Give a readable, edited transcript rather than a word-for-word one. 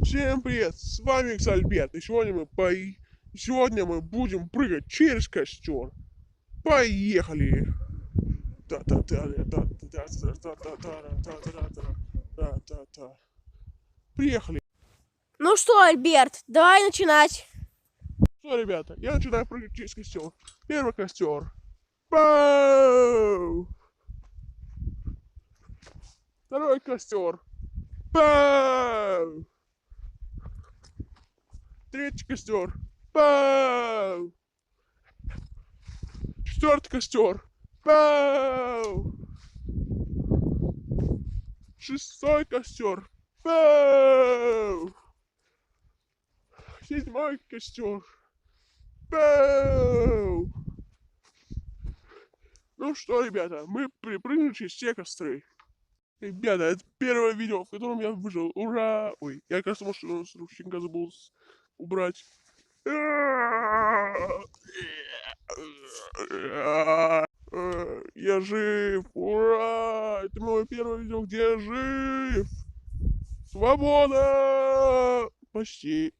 Всем привет, с вами Альберт, и сегодня мы будем прыгать через костер. Поехали! Приехали. Ну что, Альберт, давай начинать. Что, ребята, я начинаю прыгать через костер. Первый костер. Пау! Второй костер. Пау! Третий костер. Пау! Четвертый костер. Пау! Шестой костер. Пау! Седьмой костер. Пау! Ну что, ребята, мы припрыгнули через все костры. Ребята, это первое видео, в котором я выжил. Ура! Ой, я, кажется, машину с ручника забыл убрать. Я жив! Ура! Это мое первое видео, где я жив! Свобода! Почти.